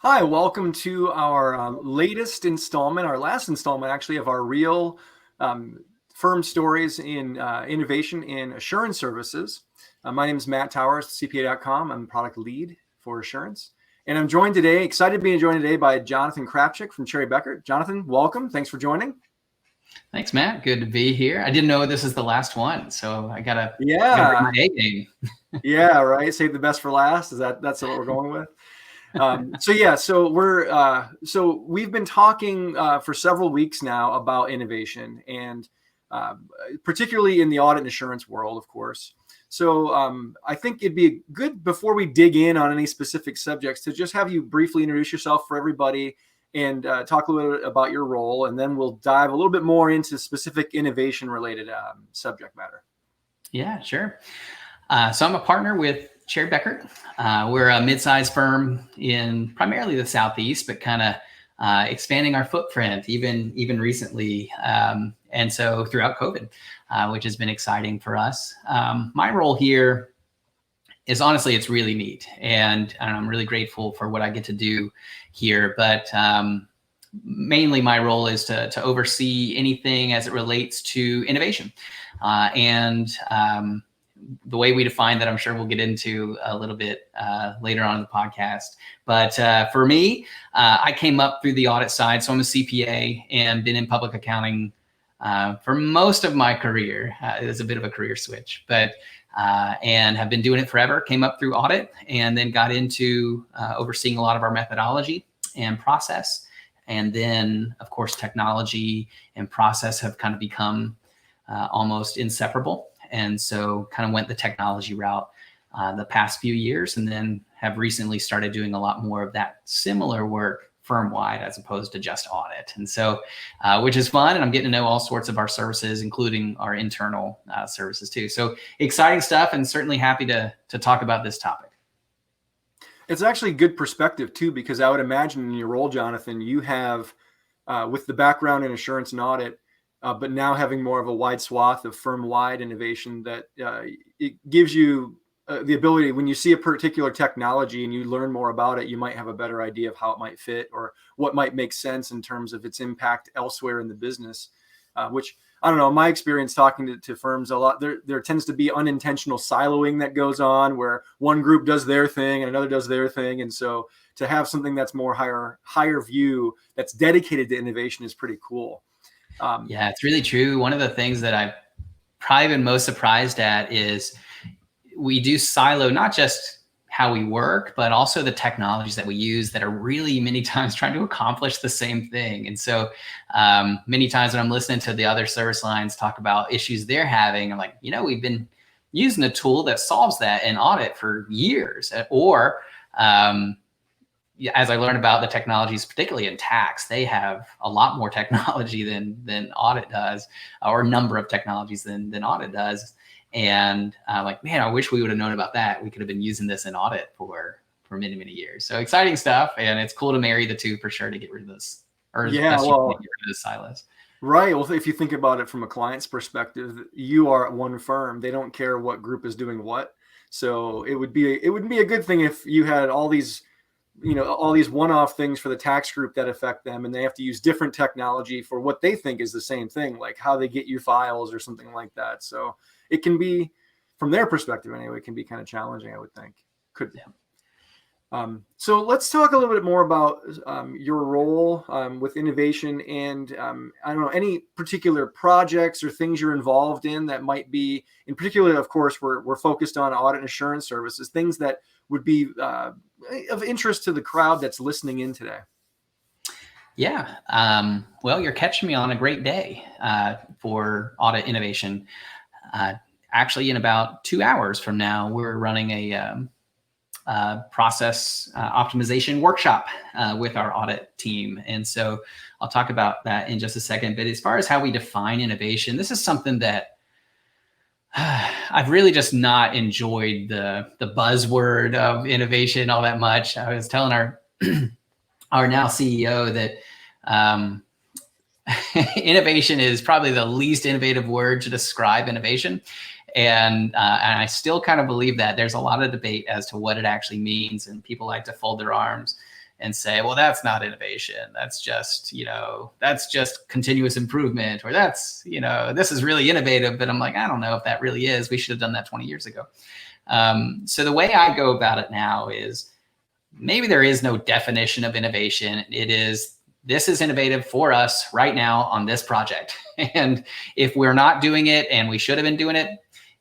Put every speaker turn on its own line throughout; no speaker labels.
Hi, welcome to our latest installment, our last installment actually, of our real firm stories in innovation in assurance services. My name is Matt Towers, CPA.com. I'm product lead for assurance. And I'm joined today, excited to be joined today by Jonathan Kraftchick from Bekaert. Jonathan, welcome. Thanks for joining.
Thanks, Matt. Good to be here. I didn't know this is the last one, so I gotta bring my A game.
Yeah, right. Save the best for last. That's what we're going with? So we've been talking for several weeks now about innovation, and particularly in the audit and assurance world, of course. So I think it'd be good, before we dig in on any specific subjects, to just have you briefly introduce yourself for everybody and talk a little bit about your role, and then we'll dive a little bit more into specific innovation related subject matter.
Yeah, sure. So I'm a partner with Bekaert. We're a mid-sized firm in primarily the Southeast, but kind of expanding our footprint even recently. And so throughout COVID, which has been exciting for us. My role here is, honestly, it's really neat. And I'm really grateful for what I get to do here. But mainly my role is to oversee anything as it relates to innovation. The way we define that, I'm sure we'll get into a little bit later on in the podcast. But for me, I came up through the audit side. So I'm a CPA and been in public accounting for most of my career. It was a bit of a career switch, and have been doing it forever. Came up through audit and then got into overseeing a lot of our methodology and process. And then, of course, technology and process have kind of become almost inseparable. And so kind of went the technology route the past few years, and then have recently started doing a lot more of that similar work firm-wide as opposed to just audit. And so, which is fun, and I'm getting to know all sorts of our services, including our internal services too. So exciting stuff, and certainly happy to talk about this topic.
It's actually good perspective too, because I would imagine in your role, Jonathan, you have, with the background in assurance and audit, but now having more of a wide swath of firm-wide innovation, that it gives you the ability, when you see a particular technology and you learn more about it, you might have a better idea of how it might fit or what might make sense in terms of its impact elsewhere in the business, which, I don't know, in my experience talking to firms a lot, there tends to be unintentional siloing that goes on, where one group does their thing and another does their thing. And so to have something that's more higher view, that's dedicated to innovation, is pretty cool.
Yeah, it's really true. One of the things that I've probably been most surprised at is we do silo not just how we work, but also the technologies that we use that are really many times trying to accomplish the same thing. And so many times when I'm listening to the other service lines talk about issues they're having, I'm like, we've been using a tool that solves that in audit for years. Or as I learned about the technologies, particularly in tax, they have a lot more technology than audit does, or number of technologies than audit does. And like, man, I wish we would have known about that. We could have been using this in audit for many, many years. So exciting stuff. And it's cool to marry the two for sure, to get rid of this, or get rid of the silos.
Right. Well, if you think about it from a client's perspective, you are at one firm. They don't care what group is doing what. So it would be a good thing if you had all these one-off things for the tax group that affect them, and they have to use different technology for what they think is the same thing, like how they get you files or something like that. So it can be, from their perspective anyway, it can be kind of challenging, I would think. Could be. So let's talk a little bit more about your role with innovation, and I don't know, any particular projects or things you're involved in that might be, in particular, of course, we're focused on audit and assurance services, things that would be of interest to the crowd that's listening in today.
Yeah. Well, you're catching me on a great day for audit innovation. Actually, in about 2 hours from now, we're running a process optimization workshop with our audit team. And so I'll talk about that in just a second. But as far as how we define innovation, this is something that I've really just not enjoyed the buzzword of innovation all that much. I was telling our now CEO that innovation is probably the least innovative word to describe innovation. And I still kind of believe that there's a lot of debate as to what it actually means. And people like to fold their arms and say, well, that's not innovation. That's just, that's just continuous improvement, or that's, this is really innovative. But I'm like, I don't know if that really is. We should have done that 20 years ago. So the way I go about it now is, maybe there is no definition of innovation. This is innovative for us right now on this project. And if we're not doing it and we should have been doing it,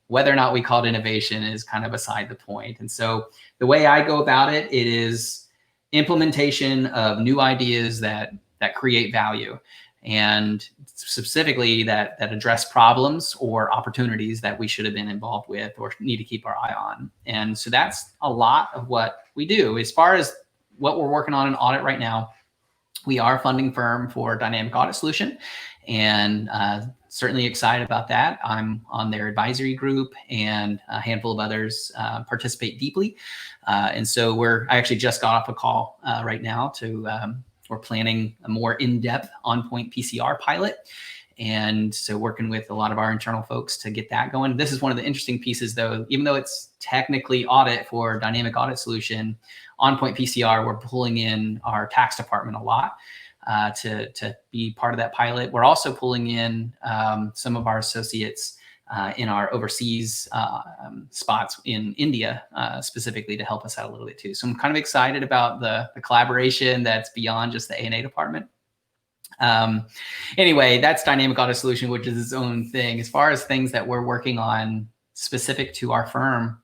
whether or not we call it innovation is kind of beside the point. And so the way I go about it, it is implementation of new ideas that create value, and specifically that address problems or opportunities that we should have been involved with or need to keep our eye on. And so that's a lot of what we do. As far as what we're working on in audit right now, we are a funding firm for Dynamic Audit Solution, and certainly excited about that. I'm on their advisory group, and a handful of others participate deeply. And so I actually just got off a call right now we're planning a more in-depth on-point PCR pilot. And so working with a lot of our internal folks to get that going. This is one of the interesting pieces, though, even though it's technically audit for Dynamic Audit Solution, on-point PCR, we're pulling in our tax department a lot to be part of that pilot. We're also pulling in some of our associates in our overseas spots in India, specifically to help us out a little bit too. So I'm kind of excited about the collaboration that's beyond just the A&A department. Anyway, that's Dynamic Audit Solution, which is its own thing. As far as things that we're working on specific to our firm,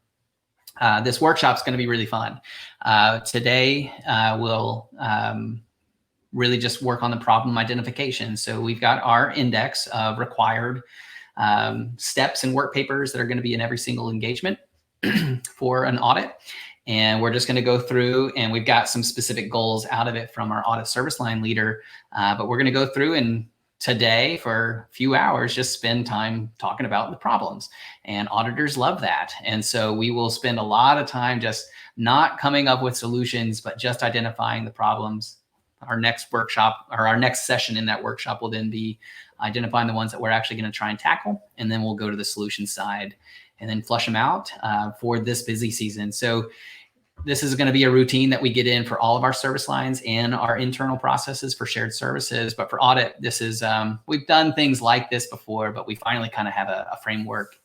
this workshop is going to be really fun. Today, we'll really just work on the problem identification. So we've got our index of required steps and work papers that are going to be in every single engagement for an audit. And we're just going to go through, and we've got some specific goals out of it from our audit service line leader. But we're going to go through and today for a few hours, just spend time talking about the problems, and auditors love that. And so we will spend a lot of time just not coming up with solutions, but just identifying the problems. Our next workshop, or our next session in that workshop, will then be identifying the ones that we're actually going to try and tackle. And then we'll go to the solution side and then flush them out for this busy season. So this is going to be a routine that we get in for all of our service lines and our internal processes for shared services. But for audit, this is, we've done things like this before, but we finally kind of have a framework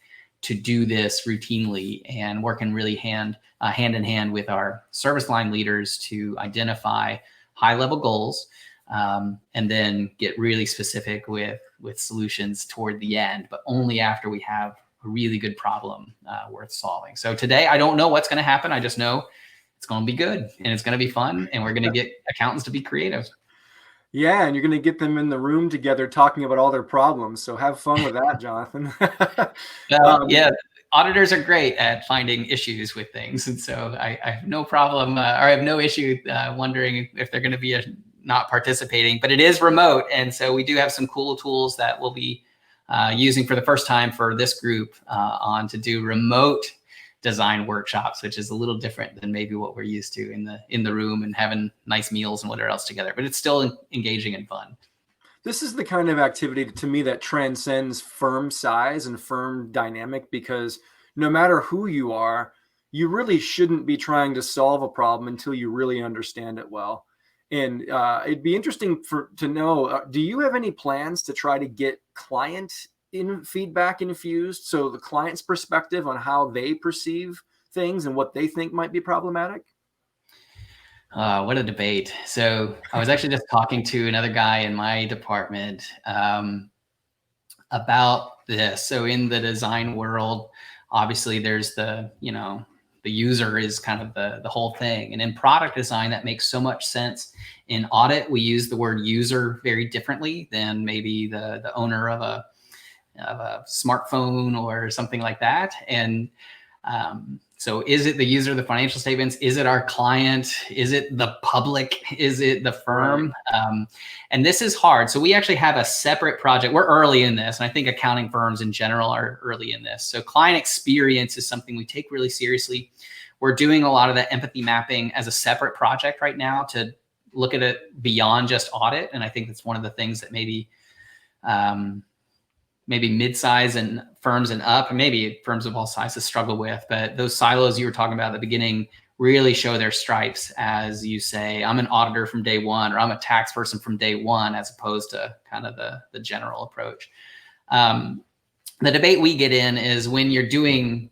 to do this routinely, and working really hand in hand with our service line leaders to identify high level goals, and then get really specific with solutions toward the end, but only after we have a really good problem worth solving. So today, I don't know what's going to happen. I just know it's going to be good, and it's going to be fun, and we're going to get accountants to be creative.
Yeah, and you're going to get them in the room together talking about all their problems. So have fun with that, Jonathan.
Yeah, auditors are great at finding issues with things. And so I have no problem, or I have no issue wondering if they're going to be not participating, but it is remote. And so we do have some cool tools that we'll be using for the first time for this group on to do remote design workshops, which is a little different than maybe what we're used to in the room and having nice meals and whatever else together, but it's still engaging and fun.
This is the kind of activity to me that transcends firm size and firm dynamic, because no matter who you are, you really shouldn't be trying to solve a problem until you really understand it well. And it'd be interesting to know, do you have any plans to try to get client feedback infused? So the client's perspective on how they perceive things and what they think might be problematic?
What a debate. So I was actually just talking to another guy in my department about this. So in the design world, obviously there's the user is kind of the whole thing. And in product design, that makes so much sense. In audit, we use the word user very differently than maybe the owner of a smartphone or something like that. And so is it the user of the financial statements? Is it our client? Is it the public? Is it the firm? And this is hard. So we actually have a separate project. We're early in this, and I think accounting firms in general are early in this. So client experience is something we take really seriously. We're doing a lot of that empathy mapping as a separate project right now to look at it beyond just audit. And I think that's one of the things that maybe mid-size and firms and up, and maybe firms of all sizes struggle with. But those silos you were talking about at the beginning, really show their stripes as you say, I'm an auditor from day one, or I'm a tax person from day one, as opposed to kind of the general approach. The debate we get in is when you're doing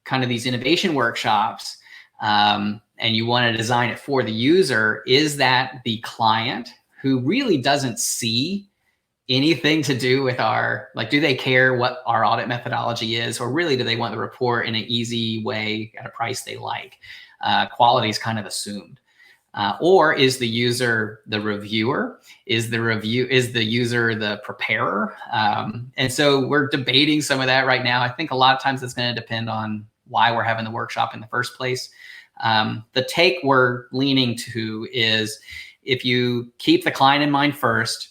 kind of these innovation workshops, and you want to design it for the user, is that the client who really doesn't see anything to do with our, like, do they care what our audit methodology is, or really do they want the report in an easy way at a price they like? Quality is kind of assumed. Or is the user the reviewer? Is the user the preparer? And so we're debating some of that right now. I think a lot of times it's going to depend on why we're having the workshop in the first place. The take we're leaning to is, if you keep the client in mind first,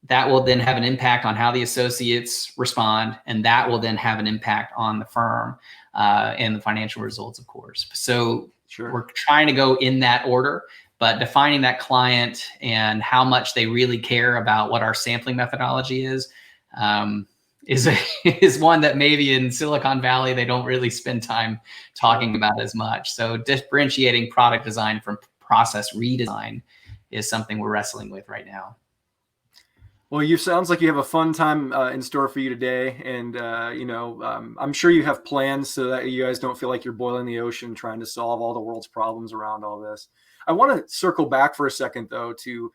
that will then have an impact on how the associates respond, and that will then have an impact on the firm and the financial results, of course. So sure, we're trying to go in that order, but defining that client and how much they really care about what our sampling methodology is one that maybe in Silicon Valley they don't really spend time talking about as much. So differentiating product design from process redesign is something we're wrestling with right now.
Well, you sounds like you have a fun time in store for you today, and I'm sure you have plans so that you guys don't feel like you're boiling the ocean trying to solve all the world's problems around all this. I want to circle back for a second, though, to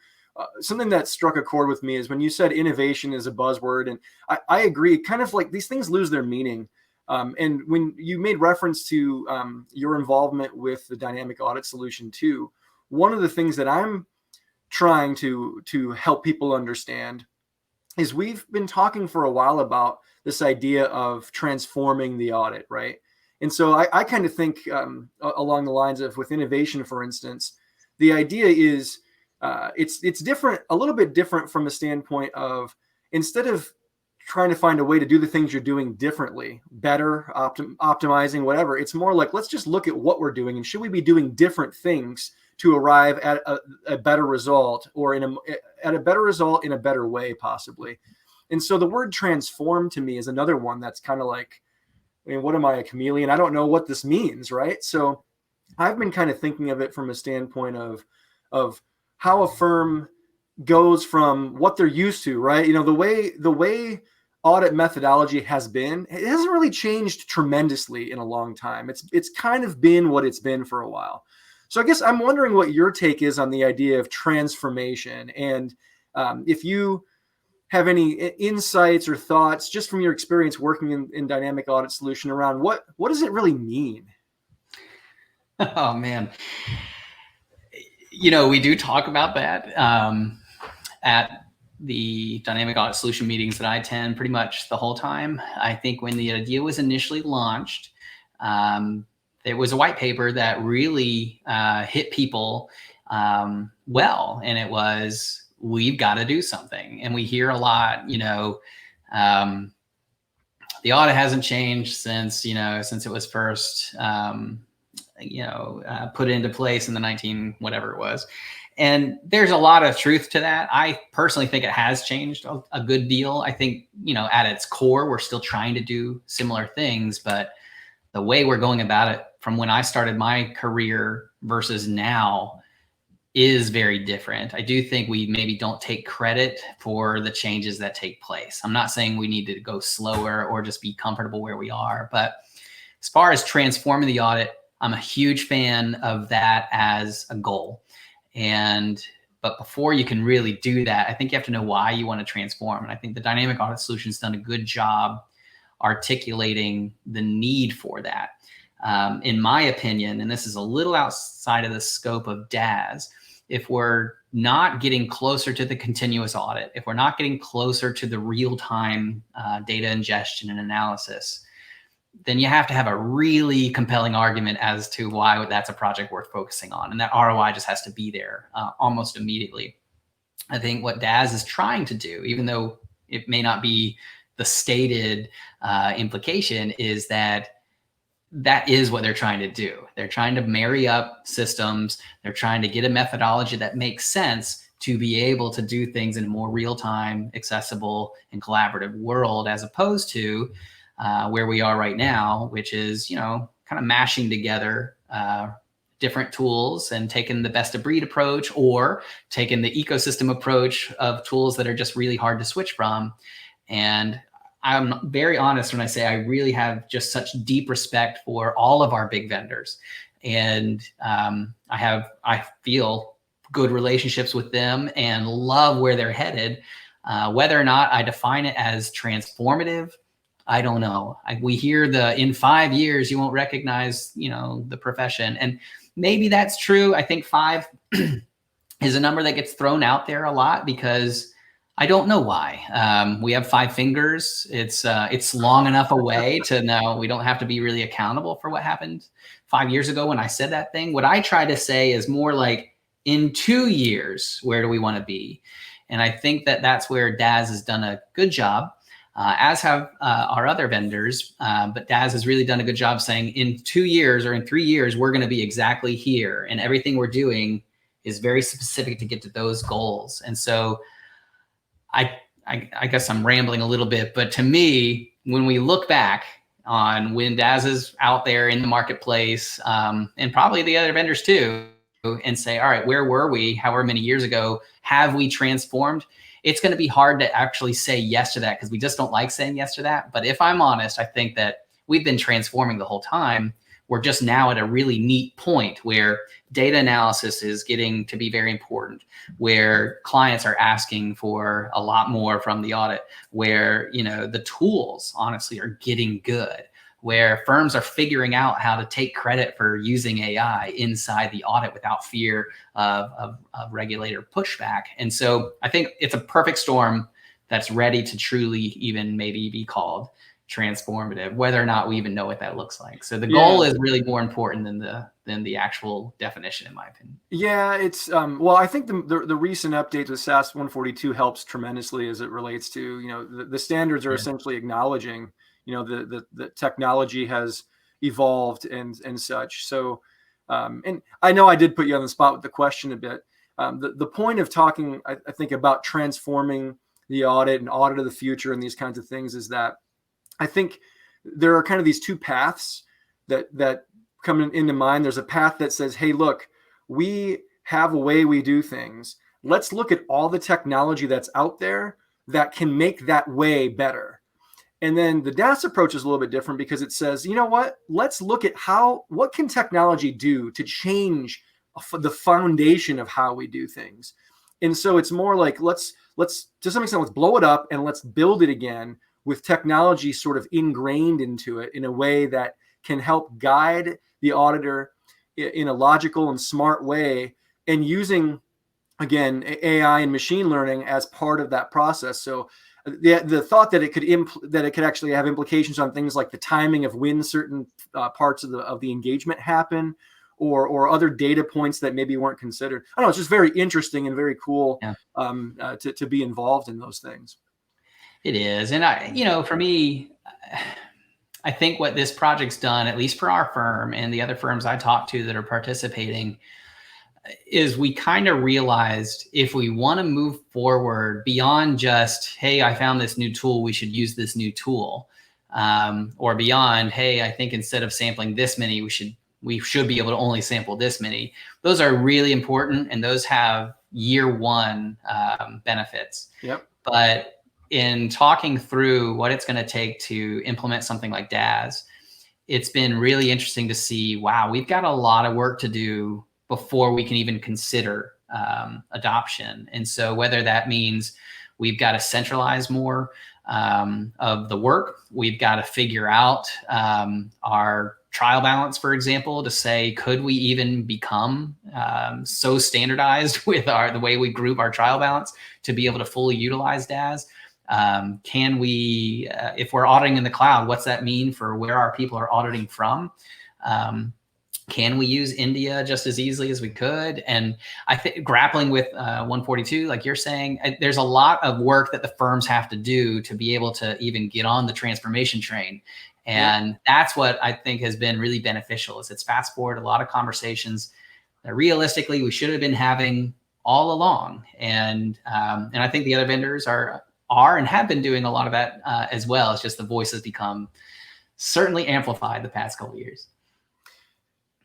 something that struck a chord with me is when you said innovation is a buzzword, and I agree. Kind of like these things lose their meaning. And when you made reference to your involvement with the dynamic audit solution too, one of the things that I'm trying to help people understand is we've been talking for a while about this idea of transforming the audit, right? And so I kind of think along the lines of, with innovation, for instance, the idea is it's different, a little bit different from the standpoint of, instead of trying to find a way to do the things you're doing differently, better, optimizing, whatever, it's more like, let's just look at what we're doing, and should we be doing different things to arrive at a better result, or at a better result in a better way, possibly. And so the word transform to me is another one that's kind of like, I mean, what am I, a chameleon? I don't know what this means, right? So I've been kind of thinking of it from a standpoint of how a firm goes from what they're used to, right? You know, the way audit methodology has been, it hasn't really changed tremendously in a long time. It's kind of been what it's been for a while. So I guess I'm wondering what your take is on the idea of transformation, and if you have any insights or thoughts just from your experience working in dynamic audit solution around what does it really mean?
Oh man, we do talk about that at the dynamic audit solution meetings that I attend pretty much the whole time. I think when the idea was initially launched, there was a white paper that really hit people well, and it was, we've got to do something. And we hear a lot, the audit hasn't changed since it was first, put into place in the 19, whatever it was. And there's a lot of truth to that. I personally think it has changed a good deal. I think, at its core, we're still trying to do similar things, but the way we're going about it from when I started my career versus now is very different. I do think we maybe don't take credit for the changes that take place. I'm not saying we need to go slower or just be comfortable where we are, but as far as transforming the audit, I'm a huge fan of that as a goal. But before you can really do that, I think you have to know why you want to transform. And I think the dynamic audit solution's done a good job articulating the need for that. In my opinion, and this is a little outside of the scope of DAS, if we're not getting closer to the continuous audit, if we're not getting closer to the real-time data ingestion and analysis, then you have to have a really compelling argument as to why that's a project worth focusing on. And that ROI just has to be there almost immediately. I think what DAS is trying to do, even though it may not be the stated implication, is that is what they're trying to do. They're trying to marry up systems. They're trying to get a methodology that makes sense to be able to do things in a more real-time, accessible, and collaborative world, as opposed to where we are right now, which is, kind of mashing together different tools and taken the best of breed approach, or taken the ecosystem approach of tools that are just really hard to switch from. And I'm very honest when I say I really have just such deep respect for all of our big vendors. And I feel good relationships with them and love where they're headed. Whether or not I define it as transformative, I don't know. We hear in 5 years, you won't recognize, the profession. And maybe that's true. I think 5 is a number that gets thrown out there a lot because I don't know why. We have 5 fingers. It's long enough away to know we don't have to be really accountable for what happened 5 years ago when I said that thing. What I try to say is more like, in 2 years, where do we want to be? And I think that's where DAS has done a good job, as have our other vendors. But DAS has really done a good job saying, in 2 years or in 3 years, we're going to be exactly here. And everything we're doing is very specific to get to those goals. And so I guess I'm rambling a little bit, but to me, when we look back on when DAS is out there in the marketplace, and probably the other vendors too, and say, all right, where were we however many years ago? Have we transformed? It's going to be hard to actually say yes to that because we just don't like saying yes to that. But if I'm honest, I think that we've been transforming the whole time. We're just now at a really neat point where data analysis is getting to be very important, where clients are asking for a lot more from the audit, where, the tools honestly are getting good, where firms are figuring out how to take credit for using AI inside the audit without fear of regulator pushback. And so I think it's a perfect storm that's ready to truly even maybe be called transformative, whether or not we even know what that looks like. So the goal is really more important than the actual definition, in my opinion.
Yeah, it's well, I think the recent updates with SAS 142 helps tremendously as it relates to, the standards are essentially acknowledging, the technology has evolved and such. So, and I know I did put you on the spot with the question a bit. The point of talking, I think, about transforming the audit and audit of the future and these kinds of things is that I think there are kind of these 2 paths that come into mind. There's a path that says, hey, look, we have a way we do things. Let's look at all the technology that's out there that can make that way better. And then the DAS approach is a little bit different because it says, you know what, let's look at what can technology do to change the foundation of how we do things. And so it's more like, let's to some extent, let's blow it up and let's build it again with technology sort of ingrained into it in a way that can help guide the auditor in a logical and smart way, and using, again, AI and machine learning as part of that process. So the thought that it could actually have implications on things like the timing of when certain parts of the engagement happen, or other data points that maybe weren't considered. I don't know. It's just very interesting and very cool to be involved in those things.
It is. And for me, I think what this project's done, at least for our firm and the other firms I talk to that are participating, is we kind of realized if we want to move forward beyond just, hey, I found this new tool, we should use this new tool, or beyond, hey, I think instead of sampling this many, we should be able to only sample this many. Those are really important, and those have year 1 benefits.
Yep.
But in talking through what it's going to take to implement something like DAS, it's been really interesting to see, wow, we've got a lot of work to do before we can even consider adoption. And so whether that means we've got to centralize more of the work, we've got to figure out our trial balance, for example, to say, could we even become so standardized with the way we group our trial balance to be able to fully utilize DAS? Can we, if we're auditing in the cloud, what's that mean for where our people are auditing from? Can we use India just as easily as we could? And I think grappling with 142, like you're saying, there's a lot of work that the firms have to do to be able to even get on the transformation train. And that's what I think has been really beneficial, is it's fast forward a lot of conversations that realistically we should have been having all along. And I think the other vendors are and have been doing a lot of that as well. It's just the voice has become certainly amplified the past couple of years.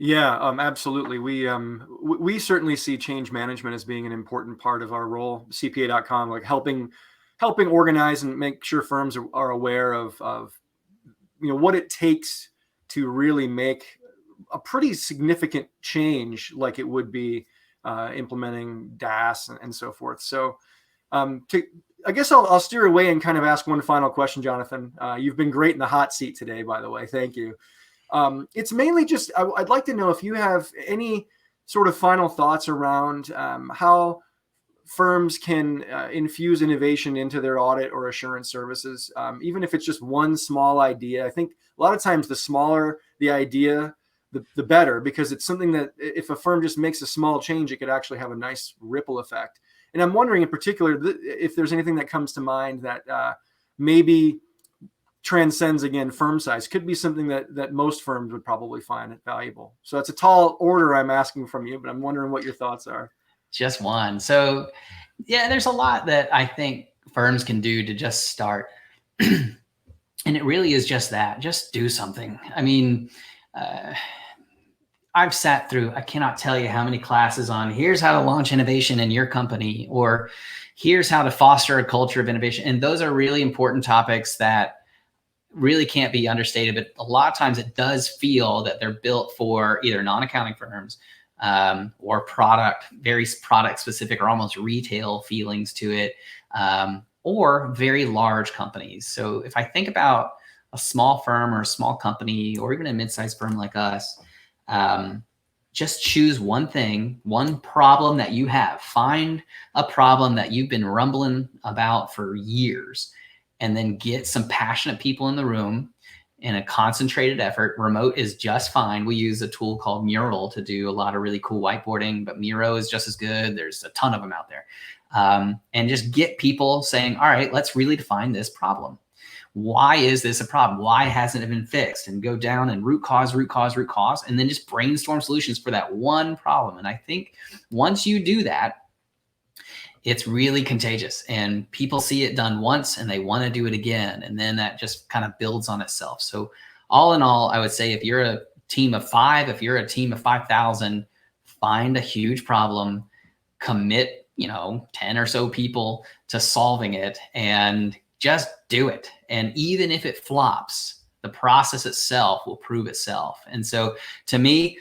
Yeah, absolutely. We certainly see change management as being an important part of our role. CPA.com, like helping organize and make sure firms are aware of what it takes to really make a pretty significant change, like it would be implementing DAS and so forth. So, I guess I'll steer away and kind of ask one final question, Jonathan. You've been great in the hot seat today, by the way. Thank you. It's mainly just I'd like to know if you have any sort of final thoughts around how firms can infuse innovation into their audit or assurance services, even if it's just one small idea. I think a lot of times the smaller the idea, the better, because it's something that if a firm just makes a small change, it could actually have a nice ripple effect. And I'm wondering in particular if there's anything that comes to mind that maybe transcends, again, firm size. Could be something that most firms would probably find it valuable. So it's a tall order I'm asking from you, but I'm wondering what your thoughts are.
Just one. So yeah, there's a lot that I think firms can do to just start. And it really is just that, just do something. I mean, I've sat through, I cannot tell you how many classes on here's how to launch innovation in your company, or here's how to foster a culture of innovation. And those are really important topics that really can't be understated, but a lot of times it does feel that they're built for either non-accounting firms or very product specific or almost retail feelings to it, or very large companies. So if I think about a small firm or a small company, or even a mid-sized firm like us, just choose one thing, one problem that you have. Find a problem that you've been rumbling about for years, and then get some passionate people in the room in a concentrated effort. Remote is just fine. We use a tool called Mural to do a lot of really cool whiteboarding, but Miro is just as good. There's a ton of them out there. And just get people saying, all right, let's really define this problem. Why is this a problem? Why hasn't it been fixed? And go down and root cause, and then just brainstorm solutions for that one problem. And I think once you do that, it's really contagious, and people see it done once and they want to do it again. And then that just kind of builds on itself. So all in all, I would say if you're a team of 5, if you're a team of 5,000, find a huge problem, commit, 10 or so people to solving it, and just do it. And even if it flops, the process itself will prove itself. And so to me,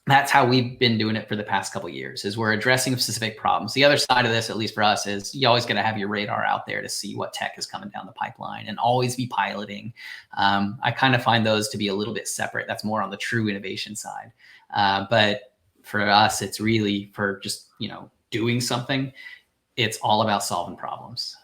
that's how we've been doing it for the past couple of years, is we're addressing specific problems. The other side of this, at least for us, is you always got to have your radar out there to see what tech is coming down the pipeline, and always be piloting. I kind of find those to be a little bit separate. That's more on the true innovation side. But for us, it's really for just, doing something. It's all about solving problems.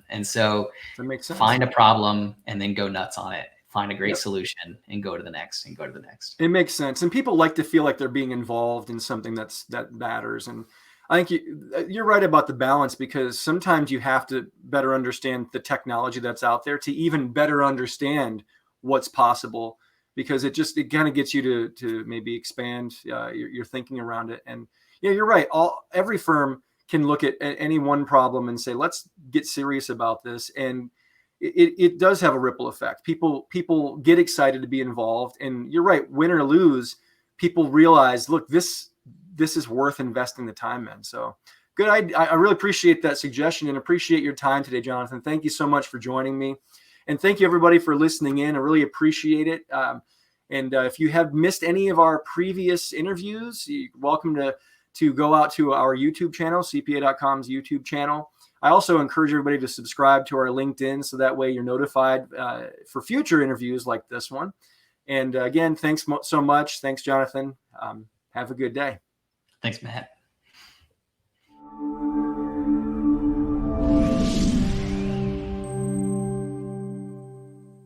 And so
That makes sense.
Find a problem and then go nuts on it. Find a great solution and go to the next and go to the next.
It makes sense. And people like to feel like they're being involved in something that matters. And I think you're right about the balance, because sometimes you have to better understand the technology that's out there to even better understand what's possible, because it kind of gets you to maybe expand your thinking around it. And yeah, you're right. Every firm can look at any one problem and say, let's get serious about this. And it does have a ripple effect. People get excited to be involved, and you're right. Win or lose, people realize, look, this is worth investing the time in. So good. I really appreciate that suggestion and appreciate your time today, Jonathan. Thank you so much for joining me, and thank you everybody for listening in. I really appreciate it. And if you have missed any of our previous interviews, you're welcome to go out to our YouTube channel, CPA.com's YouTube channel. I also encourage everybody to subscribe to our LinkedIn, so that way you're notified for future interviews like this one. And again, thanks so much. Thanks, Jonathan. Have a good day.
Thanks, Matt.